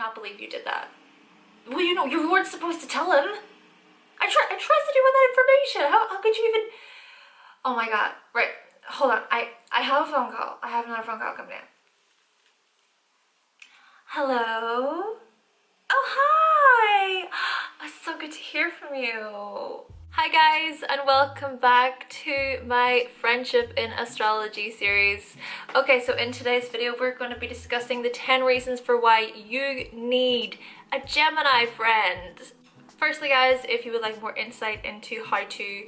cannot believe you did that. Well, you know, you weren't supposed to tell him. I trusted you with that information. How could you even... Oh my god. Right. Hold on. I have a phone call. I have another phone call coming in. Hello? Oh, hi! It's so good to hear from you. Hi guys, and welcome back to my Friendship in Astrology series. Okay, so in today's video we're going to be discussing the 10 reasons for why you need a Gemini friend. Firstly guys, if you would like more insight into how to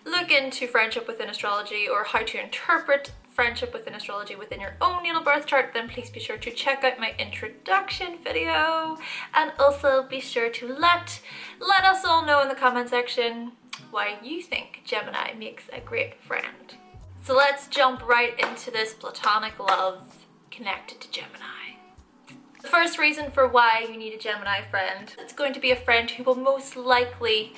look into friendship within astrology or how to interpret friendship within astrology within your own natal birth chart, then please be sure to check out my introduction video, and also be sure to let us all know in the comment section why you think Gemini makes a great friend. So let's jump right into this platonic love connected to Gemini. The first reason for why you need a Gemini friend, it's going to be a friend who will most likely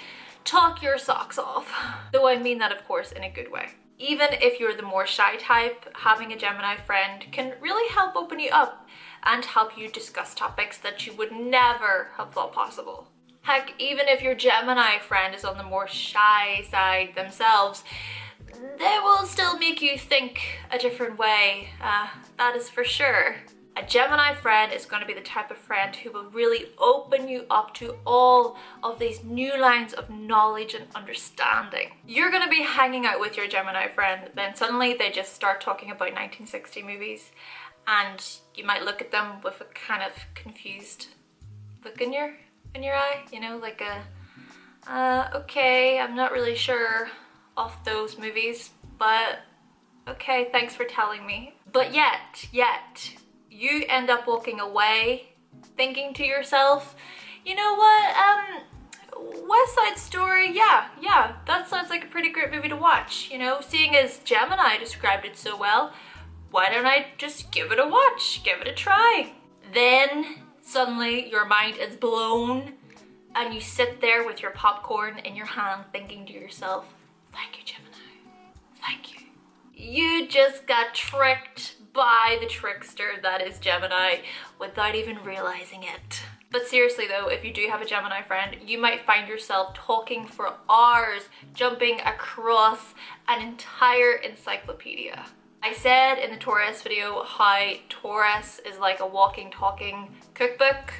talk your socks off. Though I mean that of course in a good way. Even if you're the more shy type, having a Gemini friend can really help open you up and help you discuss topics that you would never have thought possible. Heck, even if your Gemini friend is on the more shy side themselves, they will still make you think a different way, that is for sure. A Gemini friend is going to be the type of friend who will really open you up to all of these new lines of knowledge and understanding. You're going to be hanging out with your Gemini friend, then suddenly they just start talking about 1960 movies, and you might look at them with a kind of confused look in your eye, you know, like a okay, I'm not really sure of those movies, but okay, thanks for telling me. But yet you end up walking away thinking to yourself, you know what, West Side Story, yeah, that sounds like a pretty great movie to watch, you know, seeing as Gemini described it so well, why don't I just give it a watch, give it a try? Then suddenly your mind is blown and you sit there with your popcorn in your hand thinking to yourself, thank you Gemini, thank you. You just got tricked by the trickster that is Gemini without even realizing it. But seriously though, if you do have a Gemini friend, you might find yourself talking for hours, jumping across an entire encyclopedia. I said in the Taurus video how Taurus is like a walking, talking cookbook.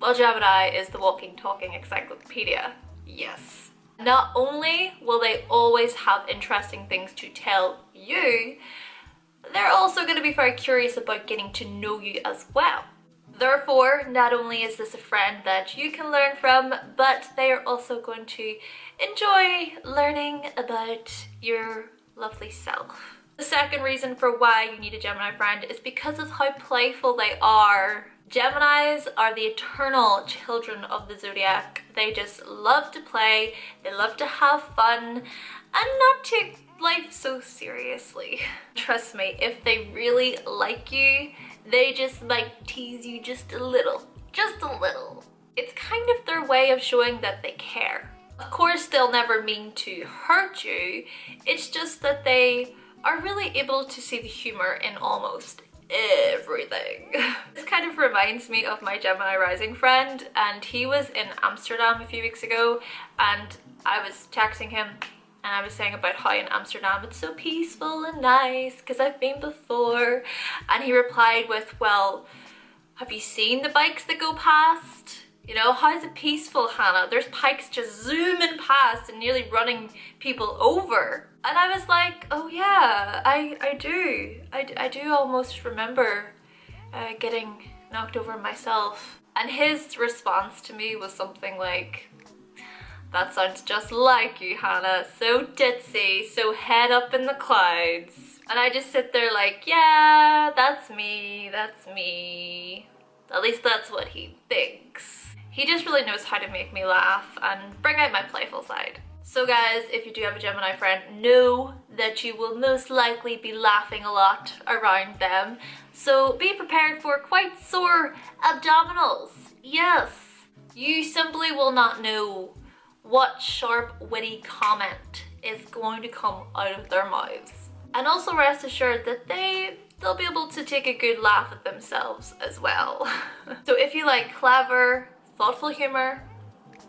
Well, Gemini is the walking, talking encyclopedia. Yes. Not only will they always have interesting things to tell you, they're also going to be very curious about getting to know you as well. Therefore, not only is this a friend that you can learn from, but they are also going to enjoy learning about your lovely self. The second reason for why you need a Gemini friend is because of how playful they are. Geminis are the eternal children of the zodiac. They just love to play, they love to have fun, and not take life so seriously. Trust me, if they really like you, they just might tease you just a little. Just a little. It's kind of their way of showing that they care. Of course, they'll never mean to hurt you. It's just that they are really able to see the humor in almost everything. This kind of reminds me of my Gemini rising friend, and he was in Amsterdam a few weeks ago, and I was texting him and I was saying about how in Amsterdam it's so peaceful and nice because I've been before, and he replied with, well, have you seen the bikes that go past? You know, how's it peaceful, Hannah? There's bikes just zooming past and nearly running people over. And I was like, oh yeah, I do almost remember getting knocked over myself. And his response to me was something like, that sounds just like you, Hannah. So ditzy, so head up in the clouds. And I just sit there like, yeah, that's me, that's me. At least that's what he thinks. He just really knows how to make me laugh and bring out my playful side. So guys, if you do have a Gemini friend, know that you will most likely be laughing a lot around them. So be prepared for quite sore abdominals. Yes, you simply will not know what sharp, witty comment is going to come out of their mouths. And also rest assured that they they'll be able to take a good laugh at themselves as well. So if you like clever, thoughtful humor,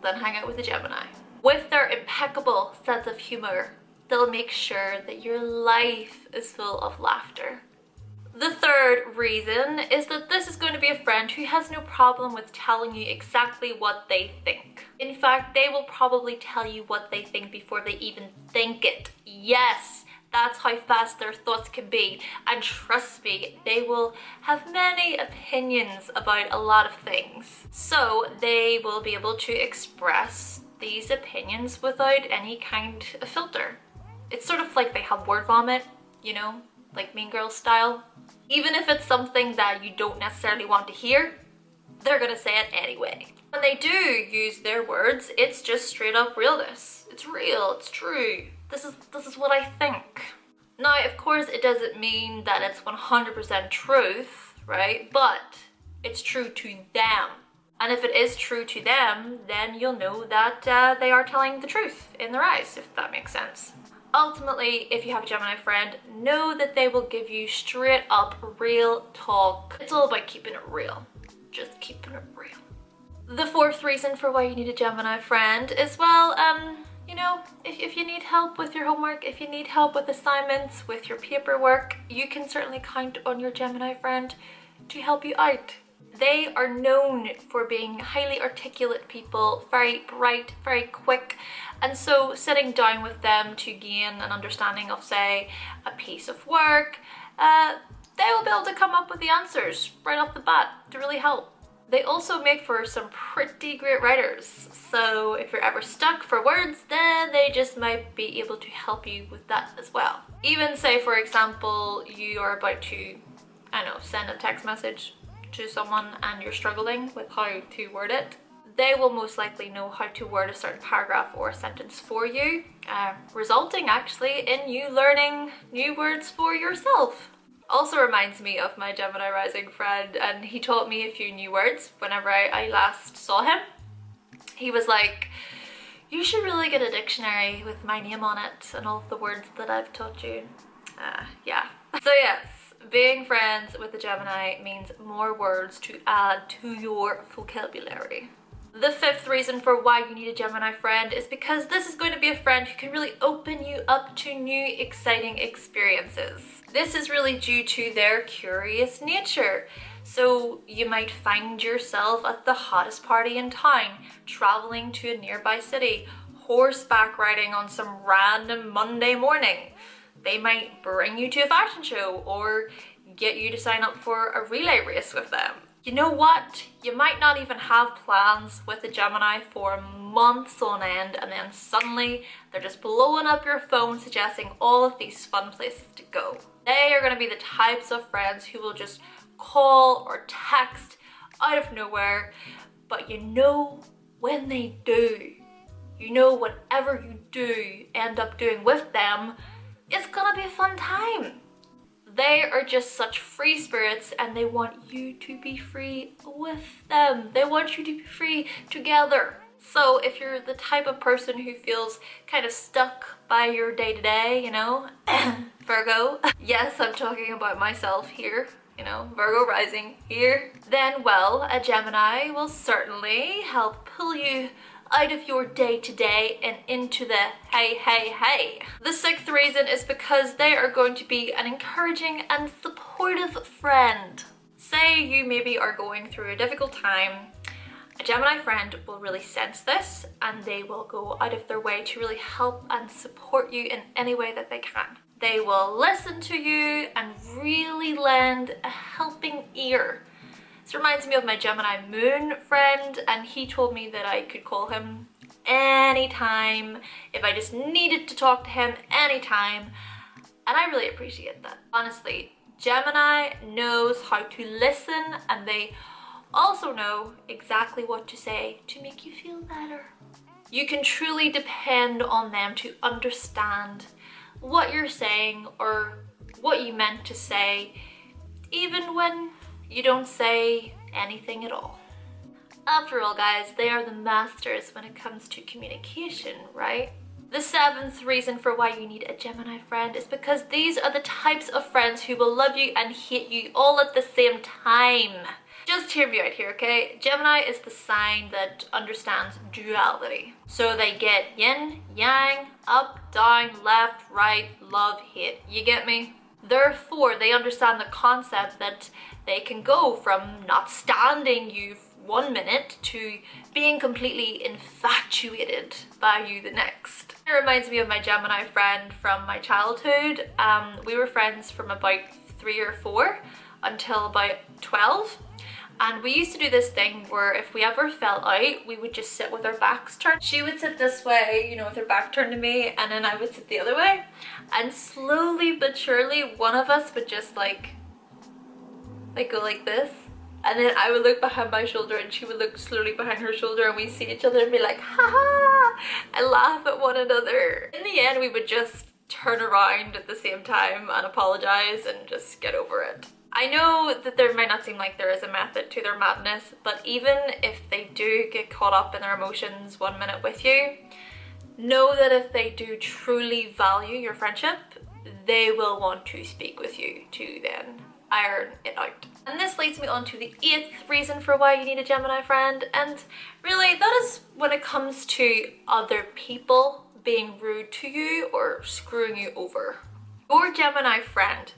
then hang out with a Gemini. With their impeccable sense of humor, they'll make sure that your life is full of laughter. The third reason is that this is going to be a friend who has no problem with telling you exactly what they think. In fact, they will probably tell you what they think before they even think it. Yes, that's how fast their thoughts can be. And trust me, they will have many opinions about a lot of things. So they will be able to express these opinions without any kind of filter. It's sort of like they have word vomit, you know, like Mean Girls style. Even if it's something that you don't necessarily want to hear, they're gonna say it anyway. When they do use their words, it's just straight up realness. It's real, it's true. This is what I think. Now, of course, it doesn't mean that it's 100% truth, right? But it's true to them. And if it is true to them, then you'll know that they are telling the truth in their eyes, if that makes sense. Ultimately, if you have a Gemini friend, know that they will give you straight up real talk. It's all about keeping it real. Just keeping it real. The fourth reason for why you need a Gemini friend is, well, you know, if you need help with your homework, if you need help with assignments, with your paperwork, you can certainly count on your Gemini friend to help you out. They are known for being highly articulate people, very bright, very quick, and so sitting down with them to gain an understanding of, say, a piece of work, they will be able to come up with the answers right off the bat to really help. They also make for some pretty great writers, so if you're ever stuck for words, then they just might be able to help you with that as well. Even say, for example, you are about to, I don't know, send a text message to someone and you're struggling with how to word it, they will most likely know how to word a certain paragraph or a sentence for you, resulting actually in you learning new words for yourself. Also reminds me of my Gemini rising friend, and he taught me a few new words whenever I last saw him. He was like, you should really get a dictionary with my name on it and all of the words that I've taught you. Yeah. So yes, being friends with a Gemini means more words to add to your vocabulary. The fifth reason for why you need a Gemini friend is because this is going to be a friend who can really open you up to new exciting experiences. This is really due to their curious nature. So you might find yourself at the hottest party in town, traveling to a nearby city, horseback riding on some random Monday morning. They might bring you to a fashion show or get you to sign up for a relay race with them. You know what? You might not even have plans with a Gemini for months on end, and then suddenly they're just blowing up your phone suggesting all of these fun places to go. They are going to be the types of friends who will just call or text out of nowhere, but you know when they do, you know whatever you do end up doing with them, it's gonna be a fun time. They are just such free spirits and they want you to be free with them. They want you to be free together. So if you're the type of person who feels kind of stuck by your day-to-day, you know, Virgo, yes, I'm talking about myself here, you know, Virgo rising here, then well, a Gemini will certainly help pull you out of your day-to-day and into the hey. The sixth reason is because they are going to be an encouraging and supportive friend. Say you maybe are going through a difficult time, a Gemini friend will really sense this and they will go out of their way to really help and support you in any way that they can. They will listen to you and really lend a helping ear. This reminds me of my Gemini moon friend, and he told me that I could call him anytime if I just needed to talk to him anytime, and I really appreciate that. Honestly, Gemini knows how to listen, and they also know exactly what to say to make you feel better. You can truly depend on them to understand what you're saying or what you meant to say, even when you don't say anything at all. After all, guys, they are the masters when it comes to communication, right? The seventh reason for why you need a Gemini friend is because these are the types of friends who will love you and hate you all at the same time. Just hear me out here, okay? Gemini is the sign that understands duality. So they get yin, yang, up, down, left, right, love, hate. You get me? Therefore, they understand the concept that they can go from not standing you 1 minute to being completely infatuated by you the next. It reminds me of my Gemini friend from my childhood. We were friends from about 3 or 4 until about 12. And we used to do this thing where if we ever fell out, we would just sit with our backs turned. She would sit this way, you know, with her back turned to me, and then I would sit the other way. And slowly but surely, one of us would just like go like this. And then I would look behind my shoulder and she would look slowly behind her shoulder, and we'd see each other and be like, ha ha, and laugh at one another. In the end, we would just turn around at the same time and apologize and just get over it. I know that there might not seem like there is a method to their madness, but even if they do get caught up in their emotions 1 minute with you, know that if they do truly value your friendship, they will want to speak with you to then iron it out. And this leads me on to the 8th reason for why you need a Gemini friend, and really that is when it comes to other people being rude to you or screwing you over. Your Gemini friend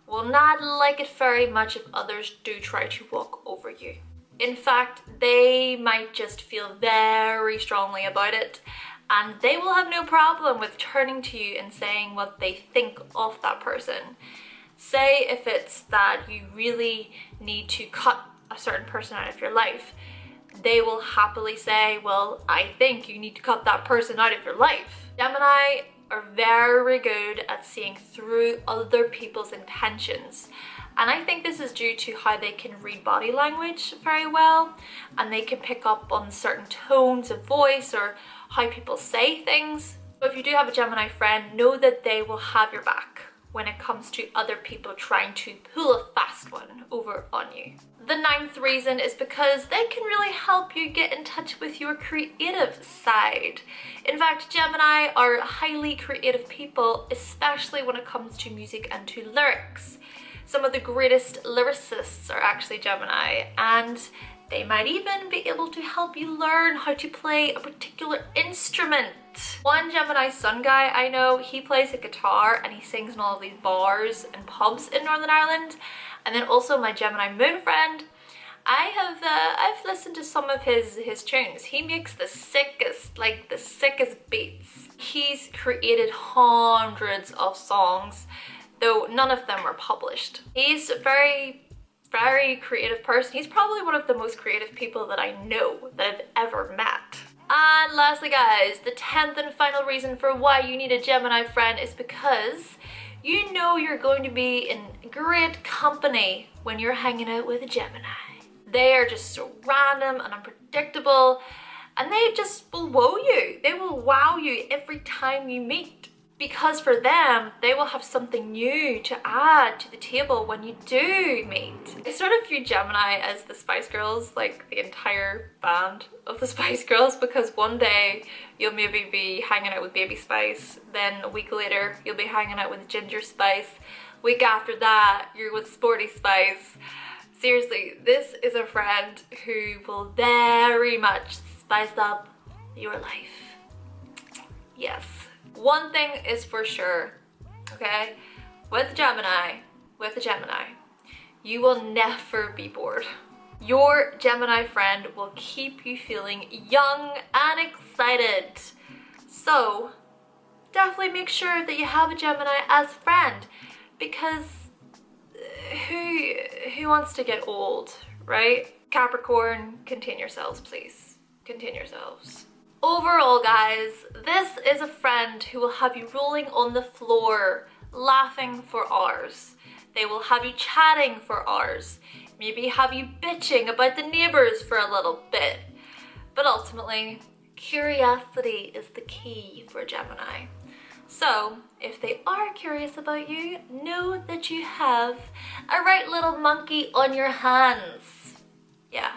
will not like it very much if others do try to walk over you. In fact, they might just feel very strongly about it, and they will have no problem with turning to you and saying what they think of that person. Say if it's that you really need to cut a certain person out of your life, they will happily say, well, I think you need to cut that person out of your life. Gemini are very good at seeing through other people's intentions, and I think this is due to how they can read body language very well, and they can pick up on certain tones of voice or how people say things. So if you do have a Gemini friend, know that they will have your back when it comes to other people trying to pull a fast one over on you. The 9th reason is because they can really help you get in touch with your creative side. In fact, Gemini are highly creative people, especially when it comes to music and to lyrics. Some of the greatest lyricists are actually Gemini, and they might even be able to help you learn how to play a particular instrument. One Gemini sun guy I know, he plays a guitar and he sings in all of these bars and pubs in Northern Ireland. And then also my Gemini moon friend, I've listened to some of his tunes. He makes the sickest beats. He's created hundreds of songs, though none of them were published. He's a very creative person. He's probably one of the most creative people that I know that I've ever met. And lastly guys, the 10th and final reason for why you need a Gemini friend is because you know you're going to be in great company when you're hanging out with a Gemini. They are just so random and unpredictable, and they just will wow you. They will wow you every time you meet. Because for them, they will have something new to add to the table when you do meet. I sort of view Gemini as the Spice Girls, like the entire band of the Spice Girls, because one day you'll maybe be hanging out with Baby Spice, then a week later you'll be hanging out with Ginger Spice, week after that you're with Sporty Spice. Seriously, this is a friend who will very much spice up your life. Yes. One thing is for sure, okay? With a Gemini, you will never be bored. Your Gemini friend will keep you feeling young and excited. So definitely make sure that you have a Gemini as a friend, because who wants to get old, right? Capricorn, contain yourselves, please. Contain yourselves. Overall, guys, this is a friend who will have you rolling on the floor, laughing for hours. They will have you chatting for hours, maybe have you bitching about the neighbors for a little bit. But ultimately, curiosity is the key for Gemini. So, if they are curious about you, know that you have a right little monkey on your hands. Yeah,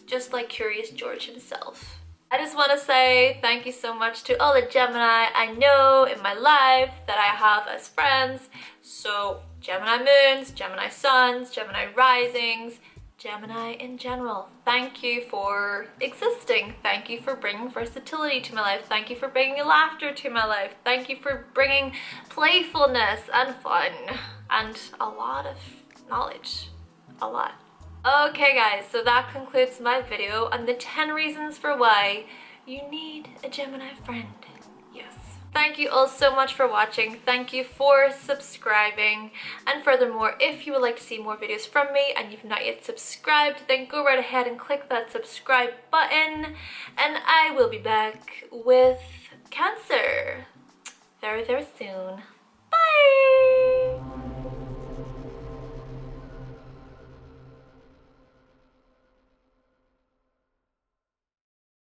just like Curious George himself. I just want to say thank you so much to all the Gemini I know in my life that I have as friends. So Gemini moons, Gemini suns, Gemini risings, Gemini in general. Thank you for existing. Thank you for bringing versatility to my life. Thank you for bringing laughter to my life. Thank you for bringing playfulness and fun and a lot of knowledge. A lot. Okay guys, so that concludes my video on the 10 reasons for why you need a Gemini friend. Yes. Thank you all so much for watching. Thank you for subscribing. And furthermore, if you would like to see more videos from me and you've not yet subscribed, then go right ahead and click that subscribe button. And I will be back with Cancer very, very soon. Bye!